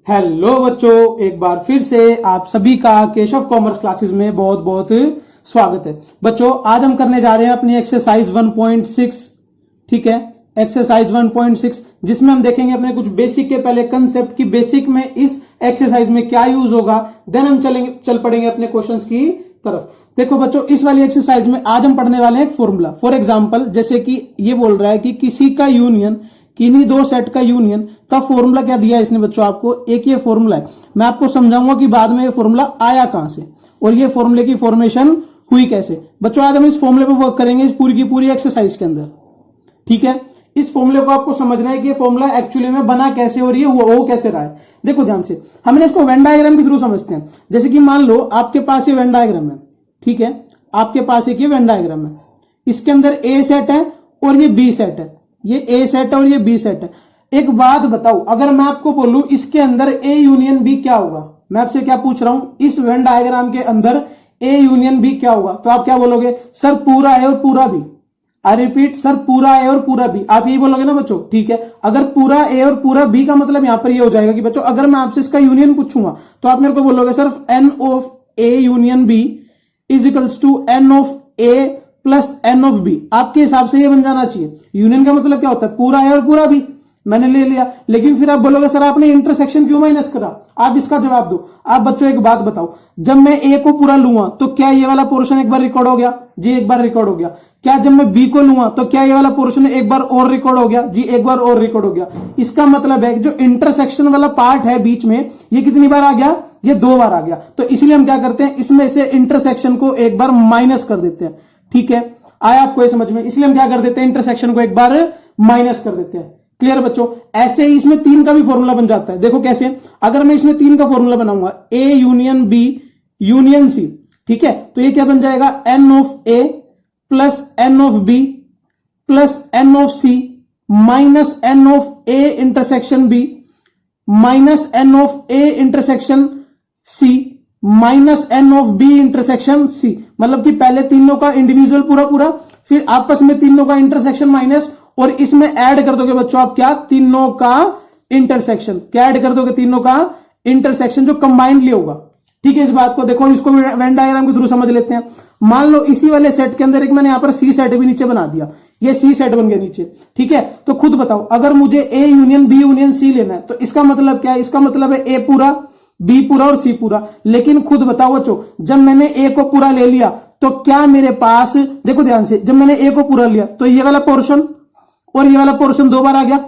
Hello बच्चों, एक बार फिर से आप सभी का केशव कॉमर्स क्लासेस में बहुत बहुत स्वागत है। बच्चों, आज हम करने जा रहे हैं अपनी एक्सरसाइज 1.6। ठीक है, एक्सरसाइज 1.6 जिसमें हम देखेंगे अपने कुछ बेसिक के पहले कंसेप्ट की बेसिक में इस एक्सरसाइज में क्या यूज होगा, देन हम चल पड़ेंगे अपने क्वेश्चंस की तरफ। देखो बच्चों, इस वाली एक्सरसाइज में आज हम पढ़ने वाले हैं एक फॉर्मूला। फॉर एग्जांपल, जैसे कि ये बोल रहा है कि किसी का यूनियन, किन्हीं दो सेट का यूनियन का फॉर्मूला क्या दिया है इसने बच्चों आपको। एक ये फॉर्मूला है, मैं आपको समझाऊंगा कि बाद में ये फॉर्मूला आया कहां से और ये फॉर्मूले की फॉर्मेशन हुई कैसे। बच्चों, आज हम इस फॉर्मूले पे वर्क करेंगे इस पूरी की पूरी एक्सरसाइज के अंदर। ठीक है, इस फॉर्मूले को आपको समझना है कि ये फॉर्मूला एक्चुअली में बना कैसे और ये हो कैसे रहा है। देखो ध्यान से, हम इसको वेन डायग्राम के थ्रू समझते हैं। जैसे कि मान लो आपके पास ये वेन डायग्राम है। ठीक है, आपके पास एक ये वेन डायग्राम है, इसके अंदर ए सेट है और ये बी सेट है। ये ए सेट है और ये बी सेट है। एक बात बताओ, अगर मैं आपको बोलूं इसके अंदर ए यूनियन बी क्या होगा, मैं आपसे क्या पूछ रहा हूं, इस वेन डायग्राम के अंदर ए यूनियन बी क्या होगा, तो आप क्या बोलोगे, सर पूरा ए और पूरा बी। आई रिपीट, सर पूरा ए और पूरा बी, आप यही बोलोगे ना बच्चों। ठीक है, अगर पूरा ए और पूरा बी का मतलब यहां पर ये हो जाएगा कि बच्चों अगर मैं आपसे इसका यूनियन पूछूंगा तो आप मेरे को बोलोगे sir N of A union B is equals to N of A plus N of B. आपके हिसाब से ये बन जाना चाहिए। यूनियन का मतलब क्या होता है, पूरा ए और पूरा बी। मैंने ले लिया, लेकिन फिर आप बोलोगे सर आपने इंटरसेक्शन क्यों माइनस करा। आप इसका जवाब दो। आप बच्चों एक बात बताओ, जब मैं ए को पूरा लूंगा तो क्या ये वाला पोर्शन एक बार रिकॉर्ड हो गया, जी एक बार रिकॉर्ड हो गया। क्या जब मैं बी को लूंगा तो क्या ये वाला पोर्शन एक बार और रिकॉर्ड हो गया, जी एक बार और रिकॉर्ड हो गया। इसका मतलब है जो इंटरसेक्शन वाला पार्ट है बीच में, ये कितनी बार आ गया, ये 2 बार आ गया। तो इसलिए हम क्या करते हैं, इसमें से इंटरसेक्शन को एक बार माइनस कर देते हैं। ठीक है, आया आपको ये समझ में, इसलिए हम क्या कर देते हैं, इंटरसेक्शन को एक बार माइनस कर देते हैं। क्लियर बच्चों, ऐसे ही इसमें 3 का भी फॉर्मूला बन जाता है। देखो कैसे, अगर मैं इसमें 3 का फॉर्मूला बनाऊंगा, A union B union C. ठीक है, तो ये क्या बन जाएगा, N of A plus N of B plus N of C minus N of A intersection B minus N of A intersection C minus N of B intersection C. मतलब कि पहले तीनों का इंडिविजुअल पूरा पूरा, फिर आपस में तीनों का इंटरसेक्शन माइनस, और इसमें ऐड कर दोगे बच्चों आप क्या, तीनों का इंटरसेक्शन। क्या ऐड कर दोगे, तीनों का इंटरसेक्शन जो कंबाइंडली होगा। ठीक है, इस बात को देखो, इसको वेन डायग्राम के थ्रू समझ लेते हैं। मान लो इसी वाले सेट के अंदर एक मैंने यहां पर सी सेट भी नीचे बना दिया, ये सी सेट बन गया नीचे। ठीक है, तो खुद बताओ, अगर मुझे A union B union C लेना है तो इसका मतलब क्या है, इसका मतलब है ए पूरा बी पूरा और सी पूरा। लेकिन खुद बताओ बच्चों, जब मैंने ए को पूरा ले लिया तो क्या मेरे पास, देखो ध्यान से, जब मैंने ए को पूरा लिया तो ये वाला पोर्शन और ये वाला पोर्शन 2 बार आ गया,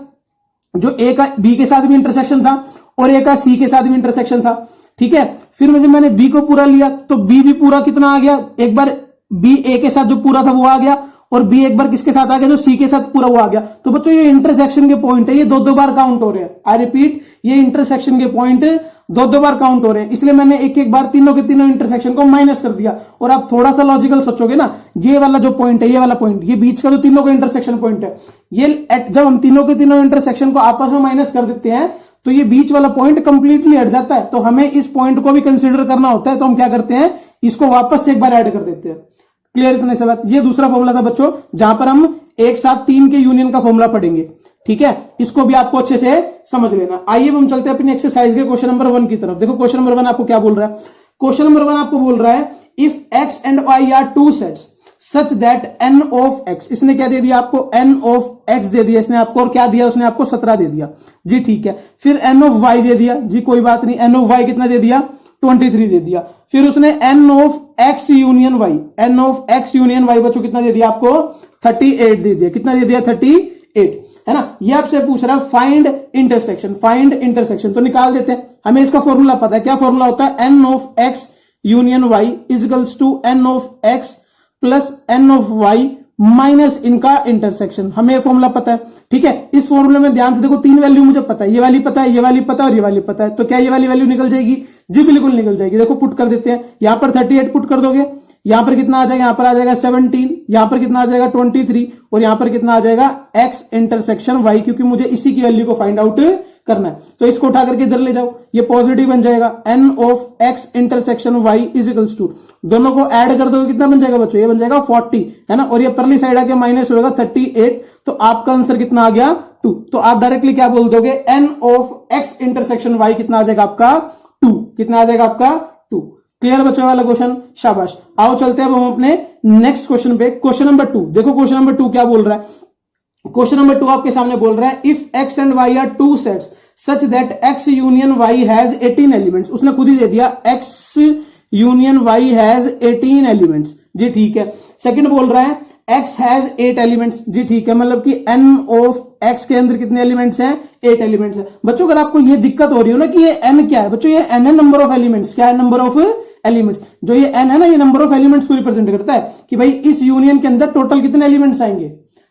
जो ए का बी के साथ भी इंटरसेक्शन था और ए का सी के साथ भी इंटरसेक्शन था। ठीक है, फिर जब मैंने बी को पूरा लिया तो बी भी पूरा कितना आ गया, एक बार बी ए के साथ जो पूरा था वो आ गया, और बी एक बार किसके साथ आ गया, जो सी के साथ पूरा वो आ गया। तो बच्चों ये इंटरसेक्शन के पॉइंट है, ये 2-2 बार काउंट हो रहे हैं। आई रिपीट, ये इंटरसेक्शन के पॉइंट 2-2 बार काउंट हो रहे हैं, इसलिए मैंने एक एक बार तीनों के तीनों इंटरसेक्शन को माइनस कर दिया। और आप थोड़ा सा लॉजिकल सोचोगे ना, ये वाला जो पॉइंट है, ये वाला पॉइंट, ये बीच का जो तीनों का इंटरसेक्शन पॉइंट है, ये जब हम तीनों के तीनों इंटरसेक्शन को आपस में माइनस कर देते हैं तो ये बीच वाला पॉइंट कंप्लीटली हट जाता है। तो हमें इस पॉइंट को भी कंसीडर करना होता है, तो हम क्या करते हैं, इसको वापस से एक बार ऐड कर देते हैं। क्लियर इतने से बात। ये दूसरा फॉर्मूला था बच्चों, जहां पर हम एक साथ 3 के यूनियन का फॉर्मूला पढ़ेंगे। ठीक है, इसको भी आपको अच्छे से समझ लेना। आइए हम चलते हैं अपनी एक्सरसाइज के क्वेश्चन नंबर 1 की तरफ। देखो क्वेश्चन नंबर 1 आपको क्या बोल रहा है, क्वेश्चन नंबर 1 आपको बोल रहा है, if X and Y are 2 sets such that N of X, इसने क्या दे दिया आपको, एन ऑफ एक्स दे दिया इसने आपको, और क्या दिया उसने आपको, 17 दे दिया जी। ठीक है, फिर एन ऑफ वाई दे दिया जी, कोई बात नहीं, एन ऑफ वाई कितना दे दिया, 23 दे दिया। फिर उसने N of X union Y, N of X union Y बच्चों कितना दे दिया आपको, 38 दे दिया। कितना दे दिया, 38 है ना। ये आपसे पूछ रहा है फाइंड इंटरसेक्शन, फाइंड इंटरसेक्शन, तो निकाल देते हैं। हमें इसका फॉर्मूला पता है, क्या फॉर्मूला होता है, N of X union Y is equals to N of X plus N of Y minus इनका इंटरसेक्शन। हमें फॉर्मूला पता है। ठीक है, इस फॉर्मूले में ध्यान से देखो, 3 वैल्यू मुझे पता है, ये वाली पता है, ये वाली पता है और ये वाली पता है। तो क्या ये वाली वैल्यू निकल जाएगी, जी बिल्कुल निकल जाएगी। देखो पुट कर देते हैं, यहां पर 38 पुट कर दोगे, यहां पर कितना आ जाएगा, यहां पर आ जाएगा 17, यहां पर कितना आ जाएगा 23, और यहां पर कितना आ जाएगा x इंटरसेक्शन y, क्योंकि मुझे इसी की वैल्यू को फाइंड आउट करना है। तो इसको उठा करके इधर ले जाओ, ये पॉजिटिव बन जाएगा, n of x intersection y is equals to, दोनों को ऐड कर दोगे कितना बन जाएगा बच्चों, ये बन जाएगा 40 है ना, और ये परली साइड आके माइनस होगा 38। तो आपका आंसर कितना आ गया, 2। तो आप डायरेक्टली क्या बोल दोगे, n of x intersection y कितना आ जाएगा आपका 2। कितना आ जाएगा आपका 2। क्लियर बच्चों वाला क्वेश्चन, शाबाश। आओ चलते हैं अब हम अपने नेक्स्ट क्वेश्चन पे। क्वेश्चन नंबर 2 देखो, क्वेश्चन नंबर 2 क्या बोल रहा है। क्वेश्चन नंबर 2 आपके सामने बोल रहा है if x and y are two sets such that x union y has 18 elements. उसने खुद ही दे दिया x union y has 18 elements, जी ठीक है। सेकंड बोल रहा है x हैज 8 एलिमेंट्स, जी ठीक है, मतलब कि n ऑफ x के अंदर कितने एलिमेंट्स हैं, 8 एलिमेंट्स हैं। बच्चों अगर आपको ये दिक्कत हो रही हो ना कि ये n क्या है, बच्चों ये n है नंबर ऑफ एलिमेंट्स। क्या है, नंबर ऑफ एलिमेंट्स। जो ये n है ना, ये नंबर ऑफ एलिमेंट्स को रिप्रेजेंट करता है कि भाई इस यूनियन के अंदर टोटल कितने एलिमेंट्स आएंगे,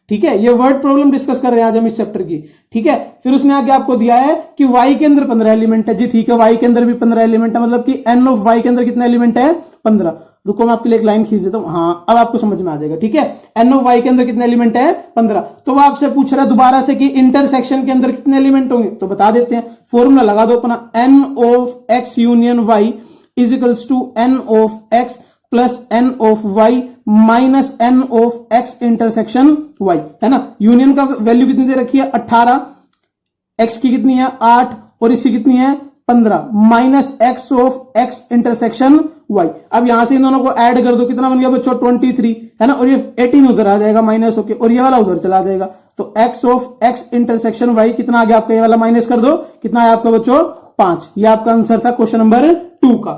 ठीक है। ये वर्ड प्रॉब्लम डिस्कस कर रहे हैं आज हम इस चैप्टर की, ठीक है। फिर उसने आगे आपको दिया है कि y के अंदर 15 एलिमेंट है, जी ठीक है, y के अंदर भी 15 एलिमेंट है, मतलब कि n ऑफ y के अंदर कितने एलिमेंट है, 15। रुको मैं आपके लिए एक लाइन खींच देता हूं, हाँ अब आपको समझ में आ जाएगा, ठीक है। n ऑफ y के अंदर कितने एलिमेंट है, 15। तो वो आपसे पूछ रहा है दोबारा से कि इंटरसेक्शन के अंदर कितने एलिमेंट होंगे, तो बता देते हैं। फॉर्मूला लगा दो अपना, n of x union y is equals to n of x plus n of y minus n of x intersection y, है ना। यूनियन का वैल्यू कितनी दे रखी है, 18, x की कितनी है 8 और इसकी कितनी है 15, minus x of x intersection y। अब यहां से इन दोनों को ऐड कर दो, कितना बन गया बच्चों 23, है ना। और ये 18 उधर आ जाएगा माइनस होके, और ये वाला उधर चला जाएगा। तो x of x intersection y कितना आ गया आपका, ये वाला माइनस कर दो, कितना है आपका बच्चों 5। ये आपका आंसर था क्वेश्चन नंबर 2 का।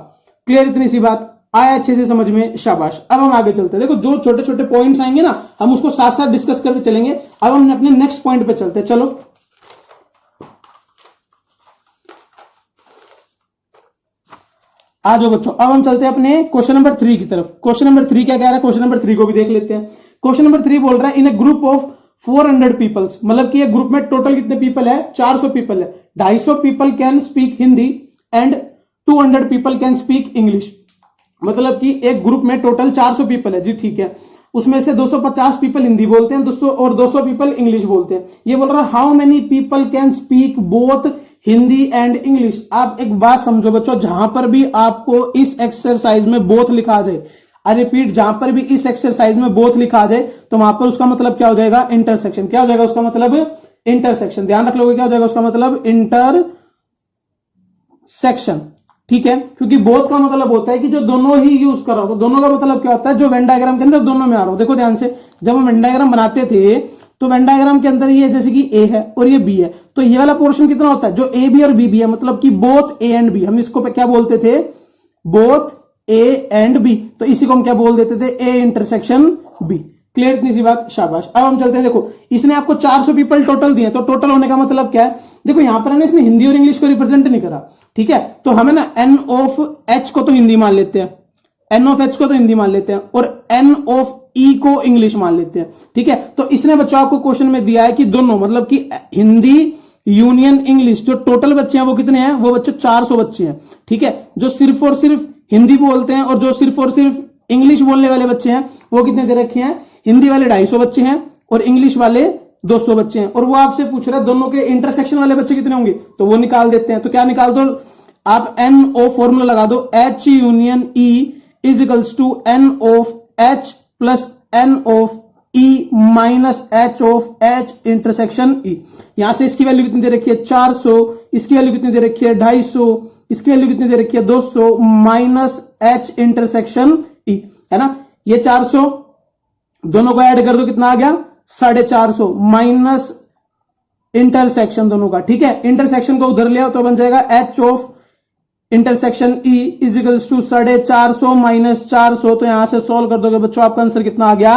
क्लियर, इतनी सी बात आया अच्छे से समझ में, शाबाश। अब हम आगे चलते हैं। देखो जो छोटे छोटे पॉइंट्स आएंगे ना, हम उसको साथ साथ डिस्कस करते चलेंगे। अब हम अपने नेक्स्ट पॉइंट पे चलते हैं, चलो। आ जाओ बच्चों, अब हम चलते हैं अपने क्वेश्चन नंबर 3 की तरफ। क्वेश्चन नंबर 3 क्या कह रहा है, क्वेश्चन नंबर 3 को भी देख लेते हैं। क्वेश्चन नंबर 3 बोल रहा है इन ए ग्रुप ऑफ 400 पीपल्स, मतलब कि एक ग्रुप में टोटल कितने पीपल है, 400 पीपल है। 250 people can speak Hindi and 200 people can speak English. मतलब कि एक ग्रुप में टोटल 400 पीपल है, जी ठीक है। उसमें से 250 पीपल हिंदी बोलते हैं, 200 और 200 पीपल इंग्लिश बोलते हैं। ये बोल रहा है how many people can speak both Hindi and English. आप एक बात समझो बच्चों, जहां पर भी आपको इस एक्सरसाइज में बोथ लिखा जाए, आई रिपीट, जहां पर भी इस एक्सरसाइज में बोथ लिखा जाए तो वहां पर उसका मतलब क्या हो जाएगा, इंटरसेक्शन। क्या हो जाएगा उसका मतलब, इंटरसेक्शन। ध्यान रख लोगे क्या हो जाएगा उसका मतलब, इंटरसेक्शन, ठीक है। क्योंकि बोथ का मतलब होता है कि जो दोनों ही यूज कर रहा हो। तो दोनों का मतलब क्या होता है, जो वेन डायग्राम के अंदर दोनों में आ रहा हो। देखो ध्यान से, जब हम वेन डायग्राम बनाते थे तो वेन डायग्राम के अंदर ये जैसे कि ए है और ये बी है, तो ये वाला पोर्शन कितना होता है, जो ए बी और बी बी है, मतलब कि बोथ ए एंड बी। हम इसको क्या बोलते थे, बोथ ए एंड बी। तो इसी को हम क्या बोल देते थे, ए इंटरसेक्शन बी। क्लियर, इतनी सी बात, शाबाश। अब हम चलते हैं। देखो इसने आपको 400 पीपल टोटल दिए, तो टोटल होने का मतलब क्या है, देखो यहां पर है ना, इसने हिंदी और इंग्लिश को रिप्रेजेंट नहीं करा, ठीक है। तो हमें ना एन ऑफ एच को तो हिंदी मान लेते हैं, एन ऑफ एच को तो हिंदी मान लेते हैं, और एन ऑफ ई को इंग्लिश मान लेते हैं, ठीक है। तो इसने बच्चों आपको क्वेश्चन में दिया है कि दोनों, मतलब कि हिंदी यूनियन इंग्लिश, जो टोटल बच्चे हैं वो कितने हैं, वो बच्चे 400 बच्चे हैं, ठीक है। जो सिर्फ और सिर्फ हिंदी बोलते हैं और जो सिर्फ और सिर्फ इंग्लिश बोलने वाले बच्चे हैं वो कितने दे रखे हैं, हिंदी वाले 250 बच्चे हैं और इंग्लिश वाले 200 बच्चे हैं। और वो आपसे पूछ रहा है दोनों के इंटरसेक्शन वाले बच्चे कितने होंगे, तो वो निकाल देते हैं। तो क्या निकाल दो आप, एन ओ फॉर्मूला लगा दो, H union E is equals to N of H plus N of E minus H of H intersection E. यहां से इसकी वैल्यू कितनी दे रखी है 400, इसकी वैल्यू कितनी दे रखी है 250, इसकी वैल्यू कितनी दे रखी है 200 माइनस एच इंटरसेक्शन ई, है ना। ये 400 दोनों को ऐड कर दो, कितना आ गया 450 माइनस इंटरसेक्शन दोनों का, ठीक है। इंटरसेक्शन को उधर ले आओ तो बन जाएगा H of intersection E is equals to 450 minus 400। तो यहां से सॉल्व कर दोगे बच्चों, आपका आंसर कितना आ गया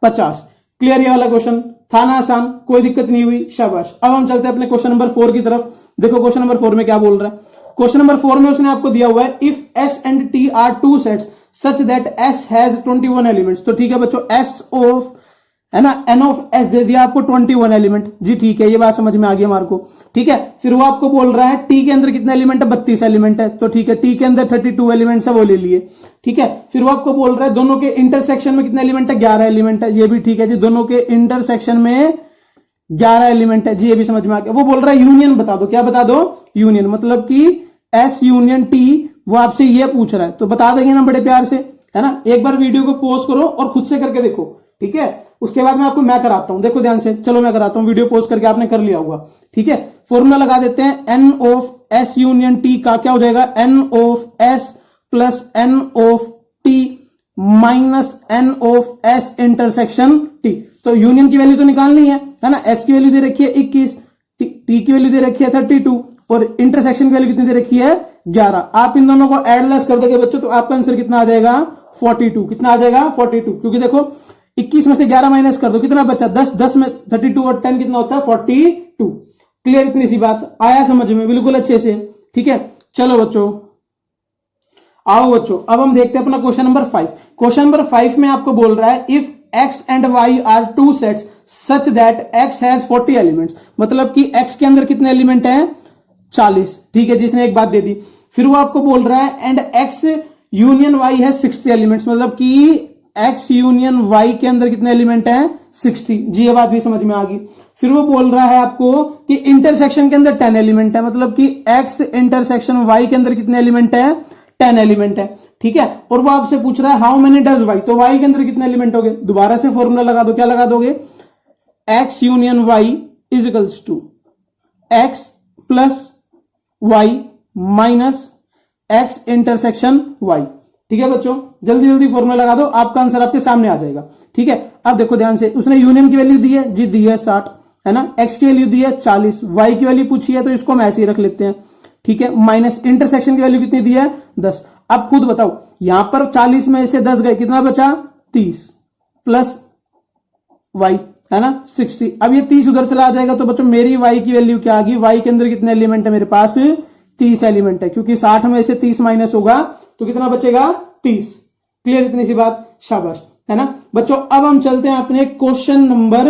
50। क्लियर, ये वाला क्वेश्चन था ना आसान, कोई दिक्कत नहीं हुई, शाबाश। अब हम चलते हैं अपने क्वेश्चन नंबर 4 की तरफ। देखो क्वेश्चन नंबर 4 में क्या बोल रहा है। क्वेश्चन नंबर 4 में उसने आपको दिया हुआ है if S and T R two sets such that S has 21 elements. तो ठीक है बच्चों, एस ऑफ, है ना, एन ऑफ एस दे दिया आपको 21 एलिमेंट, जी ठीक है, ये बात समझ में आ गई हमारे को, ठीक है। फिर वो आपको बोल रहा है टी के अंदर कितने एलिमेंट है, 32 एलिमेंट है, तो ठीक है, टी के अंदर 32 एलिमेंट्स है, वो ले लिए, ठीक है। फिर वो आपको बोल रहा है दोनों के इंटरसेक्शन में कितने एलिमेंट है, 11 एलिमेंट है, ये भी ठीक है जी, दोनों के इंटरसेक्शन में 11 एलिमेंट है जी, ये भी समझ में आ गया। वो बोल रहा है यूनियन बता दो, क्या बता दो, यूनियन, मतलब कि एस यूनियन टी, वो आपसे ये पूछ रहा है, तो बता देंगे ना बड़े प्यार से, है ना। एक बार वीडियो को पॉज करो और खुद से करके देखो, ठीक है। उसके बाद मैं कराता हूं, देखो ध्यान से, चलो मैं कराता हूं, वीडियो पॉज करके आपने कर लिया होगा, ठीक है। फॉर्मूला लगा देते हैं, N of S union T का क्या हो जाएगा, N of S plus N of T minus N of S intersection T. तो यूनियन की वैल्यू तो निकालनी है ना, एस की वैल्यू दे रखी है 21, टी की वैल्यू दे रखी है 32 और इंटरसेक्शन की वैल्यू कितनी दे रखी है 11। आप इन दोनों को एडलेस कर दोगे बच्चों तो आपका आंसर कितना आ जाएगा 42। कितना आ जाएगा 42, क्योंकि देखो 21 में से 11 माइनस कर दो कितना बचा 10, 10 में 32 और 10 कितना होता है 42। क्लियर, इतनी सी बात आया समझ में, बिल्कुल अच्छे से, ठीक है। चलो बच्चों, आओ बच्चों, अब हम देखते हैं अपना क्वेश्चन नंबर 5। क्वेश्चन नंबर 5 में आपको बोल रहा है if x and y are two sets such that x has 40 elements, मतलब कि x के अंदर कितने एलिमेंट हैं 40, ठीक है, जिसने एक बात दे दी। फिर वो आपको बोल रहा है एंड x यूनियन y है 60 एलिमेंट्स, मतलब कि x यूनियन y के अंदर कितने एलिमेंट हैं 60। जी ये बात भी समझ में आ गई। फिर वो बोल रहा है आपको कि इंटरसेक्शन के अंदर 10 एलिमेंट है, मतलब कि x इंटरसेक्शन y के अंदर कितने एलिमेंट है 10 एलिमेंट है, ठीक है। और वो आपसे पूछ रहा है हाउ मेनी डज y, तो y के अंदर कितने एलिमेंट हो गए, दोबारा से फॉर्मूला लगा दो, क्या लगा दोगे, x union y is equals to x plus y minus x intersection y, ठीक है बच्चों। जल्दी जल्दी फॉर्मूला लगा दो, आपका आंसर आपके सामने आ जाएगा, ठीक है। अब देखो ध्यान से, उसने यूनियन की वैल्यू दी है जी, दी है 60 है ना, x की वैल्यू दी है 40, y की वैल्यू पूछी है तो इसको हम ऐसे ही रख लेते हैं, ठीक है, माइनस इंटरसेक्शन की वैल्यू कितनी दी है 10। अब खुद बताओ, यहां पर 40 में से 10 गए, कितना बचा 30 प्लस y है ना 60। अब ये 30 उधर चला जाएगा तो बच्चों मेरी y की वैल्यू क्या आ गई, y के अंदर कितने एलिमेंट है मेरे पास 30 एलिमेंट है, क्योंकि 60 में से 30 माइनस होगा तो कितना बचेगा 30। क्लियर, इतनी सी बात, शाबाश, है ना बच्चों। अब हम चलते हैं अपने क्वेश्चन नंबर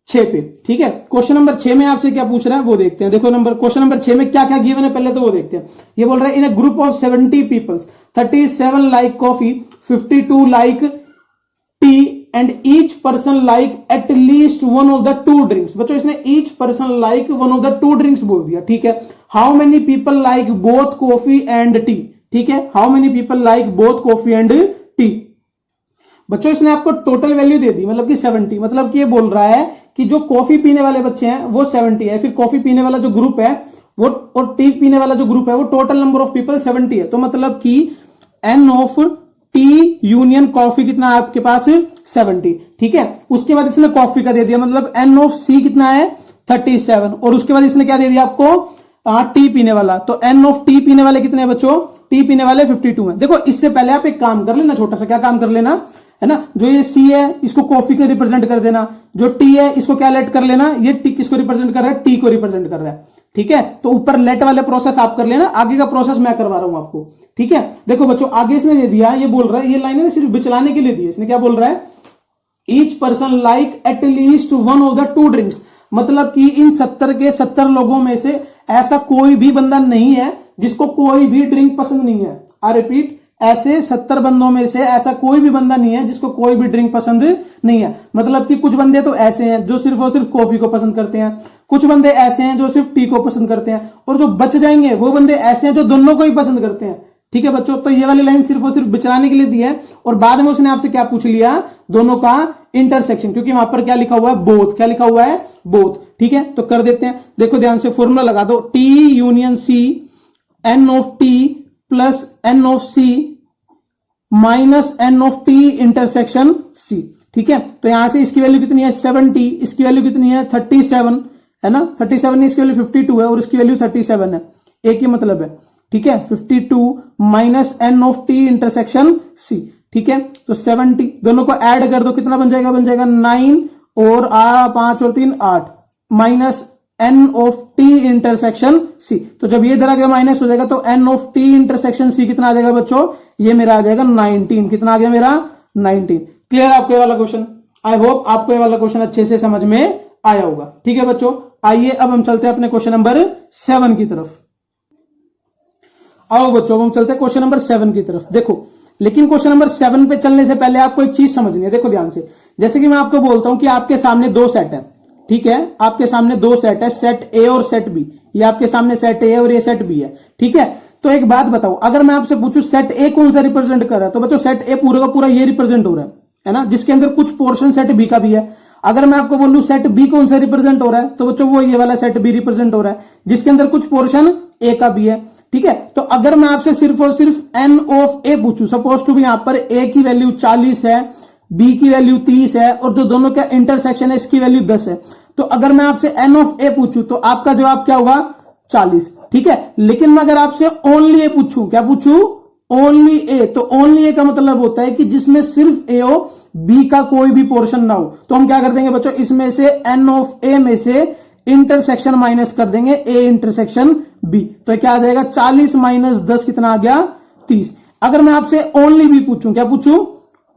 6 पे, ठीक है। क्वेश्चन नंबर 6 में आपसे क्या पूछ रहा है वो देखते हैं। देखो क्वेश्चन नंबर 6 में क्या क्या गिवन है पहले तो वो देखते हैं। ये बोल रहा है in a group of 70 peoples 37 like coffee, 52 like tea and each person like at least one of the two drinks. बच्चों इसने each person like one of the two drinks बोल दिया, ठीक है। How many people like both coffee and tea, ठीक है, how many people like both coffee and tea. बच्चों इसने आपको टोटल वैल्यू दे दी, मतलब कि 70, मतलब कि ये बोल रहा है कि जो कॉफी पीने वाले बच्चे हैं वो 70 है, फिर कॉफी पीने वाला जो ग्रुप है वो और टी पीने वाला जो ग्रुप है वो टोटल नंबर ऑफ पीपल 70 है। तो मतलब कि N of T union coffee कितना है आपके पास 70, ठीक है। उसके बाद इसने कॉफी का दे दिया, मतलब एन ऑफ सी कितना है 37, और उसके बाद इसने क्या दे दिया आपको टी पीने वाला, तो एन ऑफ टी पीने वाले कितने हैं बच्चों, टी पीने वाले 52 है। देखो इससे पहले आप एक काम कर लेना, छोटा सा क्या काम कर लेना है ना, जो ये सी है इसको कॉफी को रिप्रेजेंट कर देना, जो टी है इसको क्या लेट कर लेना, ये टी किसको रिप्रेजेंट कर रहा है, टी को रिप्रेजेंट कर रहा है, ठीक है। तो ऊपर लेट वाले प्रोसेस आप कर लेना, आगे का प्रोसेस मैं करवा रहा हूं आपको, ठीक है। देखो बच्चों आगे इसने दे दिया, ये बोल रहा है, ये लाइन सिर्फ बिचलाने के लिए दी है, इसने क्या बोल रहा है, each person like at least one of the two drinks, मतलब कि इन 70 के 70 लोगों में से ऐसा कोई भी बंदा नहीं है जिसको कोई भी ड्रिंक पसंद नहीं है। आई रिपीट, ऐसे 70 बंदों में से ऐसा कोई भी बंदा नहीं है जिसको कोई भी ड्रिंक पसंद नहीं है। मतलब कि कुछ बंदे तो ऐसे हैं जो सिर्फ और सिर्फ कॉफी को पसंद करते हैं, कुछ बंदे ऐसे हैं जो सिर्फ टी को पसंद करते हैं, और जो बच जाएंगे वो बंदे ऐसे हैं जो दोनों को ही पसंद करते हैं, ठीक है बच्चों। तो ये वाली लाइन सिर्फ और सिर्फ बिचराने के लिए दी है, और बाद में उसने आपसे क्या पूछ लिया, दोनों का इंटरसेक्शन, क्योंकि वहां पर क्या लिखा हुआ है, बोथ, क्या लिखा हुआ है, बोथ, ठीक है। तो कर देते हैं, देखो ध्यान से फॉर्मूला लगा दो, T union C N of T plus N of C minus N of T intersection C, ठीक है। तो यहां से इसकी वैल्यू कितनी है 70, इसकी वैल्यू कितनी है 37 है ना, 37 नहीं, इसकी वैल्यू 52 है और इसकी वैल्यू 37 है, एक ही मतलब है, ठीक है। 52 minus N of T intersection C, ठीक है। तो 70 दोनों को ऐड कर दो, कितना बन जाएगा, बन जाएगा 9 और 5 और 3 8 minus N of T intersection C. तो जब ये इधर आ गया माइनस हो जाएगा तो N of T intersection C कितना आ जाएगा बच्चों, ये मेरा आ जाएगा 19, कितना आ गया मेरा 19। क्लियर आपको ये वाला क्वेश्चन, आई होप आपको ये वाला क्वेश्चन अच्छे से समझ में आया होगा, ठीक है बच्चों। आइए अब हम चलते हैं अपने क्वेश्चन नंबर 7 की तरफ। आओ बच्चों हम चलते हैं क्वेश्चन नंबर 7 की तरफ। देखो लेकिन क्वेश्चन नंबर 7 पे चलने से पहले आपको एक चीज समझनी है, देखो ध्यान से। जैसे कि मैं आपको बोलता हूं कि आपके सामने दो सेट है, ठीक है, आपके सामने दो सेट है, सेट ए और सेट बी, ये आपके सामने सेट ए और ये सेट बी है, ठीक है। तो एक बात बताओ, अगर मैं आपसे पूछूं सेट ए कौन सा रिप्रेजेंट कर रहा है, तो बच्चों सेट ए पूरा का पूरा ये रिप्रेजेंट हो रहा है, है ना, जिसके अंदर कुछ पोर्शन सेट बी का भी है। अगर मैं आपको बोलूं सेट बी कौन सा रिप्रेजेंट हो रहा है, तो बच्चों वो ये वाला सेट बी रिप्रेजेंट हो रहा है, जिसके अंदर कुछ पोर्शन ए का भी है। ठीक है, तो अगर मैं आपसे सिर्फ और सिर्फ एन ऑफ ए पूछूं, सपोज टू भी यहां पर ए की वैल्यू 40 है, बी की वैल्यू 30 है, और जो दोनों का इंटरसेक्शन है इसकी वैल्यू 10 है, तो अगर मैं आपसे एन ऑफ ए पूछूं तो आपका जवाब क्या होगा? 40। ठीक है, लेकिन मैं अगर आपसे ओनली ए पूछूं, क्या पूछूं? ओनली ए, तो ओनली ए का मतलब होता है कि जिसमें सिर्फ ए हो, बी का कोई भी पोर्शन ना हो। तो हम क्या कर देंगे बच्चों, इसमें से एन ऑफ ए में से इंटरसेक्शन माइनस कर देंगे, ए इंटरसेक्शन बी, तो क्या आ जाएगा? 40 माइनस 10 कितना आ गया? 30। अगर मैं आपसे ओनली बी पूछूं, क्या पूछूं?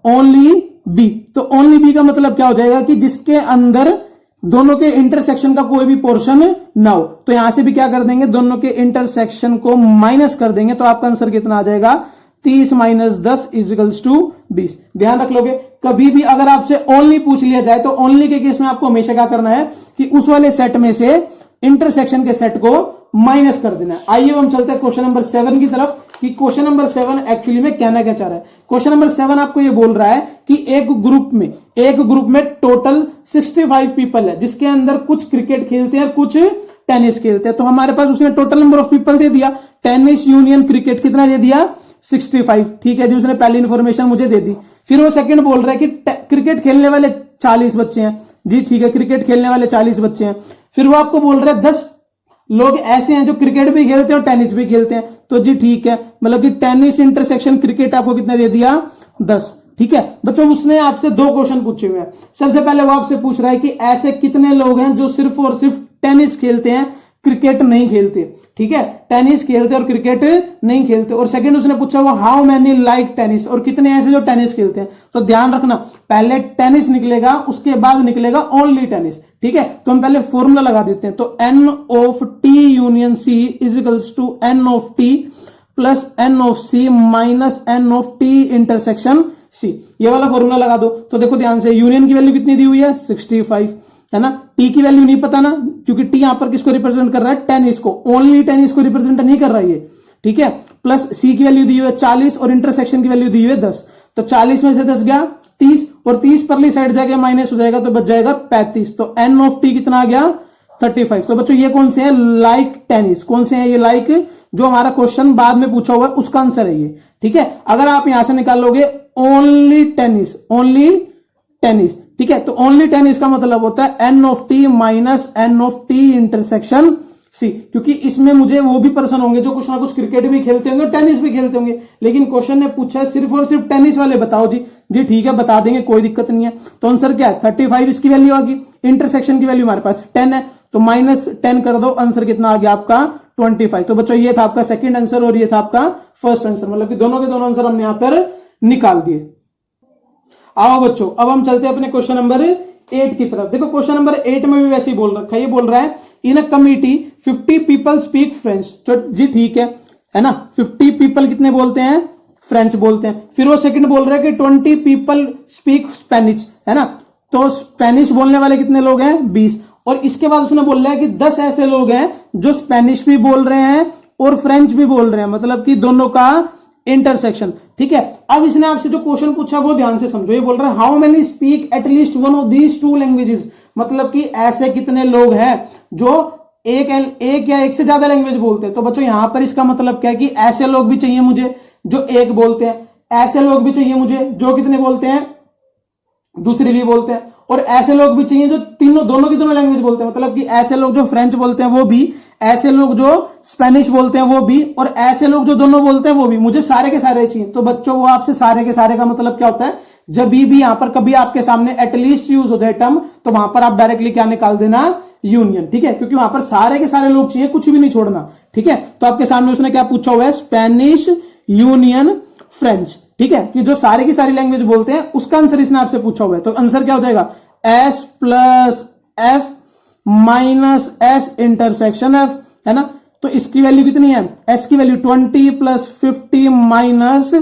ओनली बी, तो ओनली बी का मतलब क्या हो जाएगा कि जिसके अंदर दोनों के इंटरसेक्शन का कोई भी पोर्शन ना हो। तो यहां से भी क्या कर देंगे, दोनों के इंटरसेक्शन को माइनस कर देंगे, तो आपका आंसर कितना आ जाएगा? 30 माइनस 10 इजिकल्स टू 20। ध्यान रख लोगे, कभी भी अगर आपसे ओनली पूछ लिया जाए तो ओनली के केस में आपको हमेशा क्या करना है कि उस वाले सेट में से इंटरसेक्शन के सेट को माइनस कर देना है। आइए हम चलते हैं क्वेश्चन नंबर 7 की तरफ कि क्वेश्चन नंबर 7 एक्चुअली में कहना क्या चाह रहा है। क्वेश्चन नंबर 7 आपको ये बोल रहा है कि एक ग्रुप में टोटल 65 पीपल है, जिसके अंदर कुछ क्रिकेट खेलते हैं, कुछ टेनिस खेलते हैं। तो हमारे पास उसने total number of people they दिया, टेनिस यूनियन क्रिकेट कितना दे दिया? 65। ठीक है जी, उसने पहली इंफॉर्मेशन मुझे दे दी। फिर वो सेकंड बोल रहा है कि क्रिकेट खेलने वाले 40 बच्चे हैं जी, ठीक है, क्रिकेट खेलने वाले 40 बच्चे हैं। फिर वो आपको बोल रहा है 10 लोग ऐसे हैं जो क्रिकेट भी खेलते हैं और टेनिस भी खेलते हैं, तो जी ठीक है, मतलब कि टेनिस इंटरसेक्शन क्रिकेट आपको कितना दे दिया? 10। ठीक है बच्चों, उसने आपसे 2 क्वेश्चन पूछे हुए हैं। सबसे पहले वो आपसे पूछ रहा है कि ऐसे कितने लोग हैं जो सिर्फ और सिर्फ टेनिस खेलते हैं, क्रिकेट नहीं खेलते। ठीक है, टेनिस खेलते और क्रिकेट नहीं खेलते। और सेकंड उसने पूछा वो हाउ मैनी लाइक टेनिस, और कितने ऐसे जो टेनिस खेलते हैं। तो ध्यान रखना, पहले टेनिस निकलेगा, उसके बाद निकलेगा ओनली टेनिस। ठीक है, तो हम पहले फॉर्मूला लगा देते हैं। तो N of T union C is equals to N of T plus N of C minus N of T intersection C, ये वाला फॉर्मूला लगा दो। तो देखो ध्यान से, यूनियन की वैल्यू कितनी दी हुई है? 65, है ना। टी की वैल्यू नहीं पता ना, क्योंकि टी यहां पर किसको रिप्रेजेंट कर रहा है? टेनिस को, ओनली टेनिस को रिप्रेजेंट नहीं कर रहा है ये। ठीक है, प्लस सी की वैल्यू दी हुई है 40 और इंटरसेक्शन की वैल्यू दी हुई है 10। तो 40 में से 10 गया 30, और 30 परली साइड जाके माइनस हो जाएगा, तो बच जाएगा 35। तो एन ऑफ टी कितना आ गया? 35। तो बच्चों ये कौन से हैं? Like tennis. कौन से हैं ये लाइक? जो हमारा क्वेश्चन बाद में पूछा हुआ है उसका आंसर है ये। ठीक है, अगर आप यहां से निकालोगे ओनली टेनिस, ओनली टेनिस, ठीक है, तो ओनली टेनिस का मतलब होता है N of T minus N of T intersection C, क्योंकि इसमें मुझे वो भी पर्सन होंगे जो कुछ ना कुछ क्रिकेट भी खेलते होंगे, टेनिस भी खेलते होंगे, लेकिन क्वेश्चन ने पूछा है सिर्फ और सिर्फ टेनिस वाले बताओ जी। जी ठीक है, बता देंगे, कोई दिक्कत नहीं है। तो आंसर क्या है? 35 इसकी वैल्यू आ गई, इंटरसेक्शन की वैल्यू हमारे पास 10 है, तो माइनस 10 कर दो, आंसर कितना आ गया आपका? 25। तो बच्चों ये था आपका सेकंड आंसर और ये था आपका फर्स्ट आंसर, मतलब कि दोनों के दोनों आंसर हमने यहां पर निकाल दिए। आओ बच्चों, अब हम चलते हैं अपने क्वेश्चन नंबर 8 की तरफ। देखो क्वेश्चन नंबर 8 में भी वैसे ही बोल रखा है, ये बोल रहा है in a committee 50 people speak French. तो जी ठीक है ना, 50 पीपल कितने बोलते हैं? फ्रेंच बोलते हैं। फिर वो सेकंड बोल रहा है कि 20 पीपल स्पीक स्पेनिश, है ना, तो स्पेनिश बोलने वाले कितने लोग हैं? 20। और इसके बाद उसने बोल रहा है कि 10 ऐसे लोग हैं जो स्पेनिश भी बोल रहे हैं और फ्रेंच भी बोल रहे हैं, मतलब कि दोनों का इंटरसेक्शन। ठीक है, अब इसने आपसे जो क्वेश्चन पूछा वो ध्यान से समझो। ये बोल रहा है how many speak at least one of these 2 languages, मतलब कि ऐसे कितने लोग हैं जो एक या एक से ज्यादा लैंग्वेज बोलते हैं। तो बच्चों यहां पर इसका मतलब क्या है कि ऐसे लोग भी चाहिए मुझे जो एक बोलते हैं, ऐसे लोग भी चाहिए मुझे जो कितने बोलते हैं? दूसरी भी बोलते हैं, और ऐसे लोग भी चाहिए जो दोनों की दोनों लैंग्वेज बोलते हैं, मतलब कि ऐसे लोग जो फ्रेंच बोलते हैं वो भी, ऐसे लोग जो स्पेनिश बोलते हैं वो भी, और ऐसे लोग जो दोनों बोलते हैं वो भी। मुझे सारे के सारे चाहिए। तो बच्चों वो आपसे सारे के सारे का मतलब क्या होता है? जब भी यहां पर कभी आपके सामने एटलीस्ट यूज होता है टर्म, तो वहां पर आप डायरेक्टली क्या निकाल देना? यूनियन। ठीक है, क्योंकि वहां पर सारे के सारे लोग चाहिए, कुछ भी नहीं छोड़ना। ठीक है, तो आपके सामने उसने क्या पूछा हुआ है? Spanish union French. ठीक है, कि जो सारे की सारी लैंग्वेज बोलते हैं उसका आंसर इसने आपसे पूछा हुआ है। तो आंसर क्या हो जाएगा? S plus F minus S intersection F, है ना। तो इसकी वैल्यू कितनी है? एस की वैल्यू 20 प्लस 50 माइनस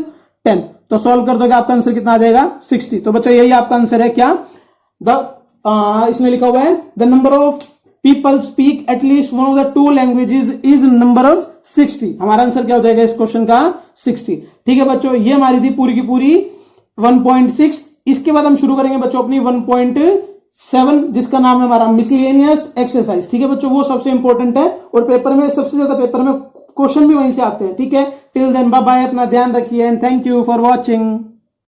10। तो सॉल्व कर दोगे आपका आंसर कितना आ जाएगा? 60। तो बच्चों यही आपका आंसर है। क्या इसमें लिखा हुआ है the number of people speak at least one of the 2 languages is number of 60। हमारा आंसर क्या हो जाएगा इस क्वेश्चन का? 60। ठीक है बच्चों, ये हमारी थी पूरी की पूरी 1.6 इसके बाद हम शुरू करेंगे बच्चों अपनी 1.7 जिसका नाम है हमारा मिसलेनियस एक्सरसाइज। ठीक है बच्चों, वो सबसे इंपॉर्टेंट है और पेपर में सबसे ज्यादा पेपर में क्वेश्चन भी वहीं से आते हैं। ठीक है, टिल देन बाय बाय, अपना ध्यान रखिए and thank you for watching.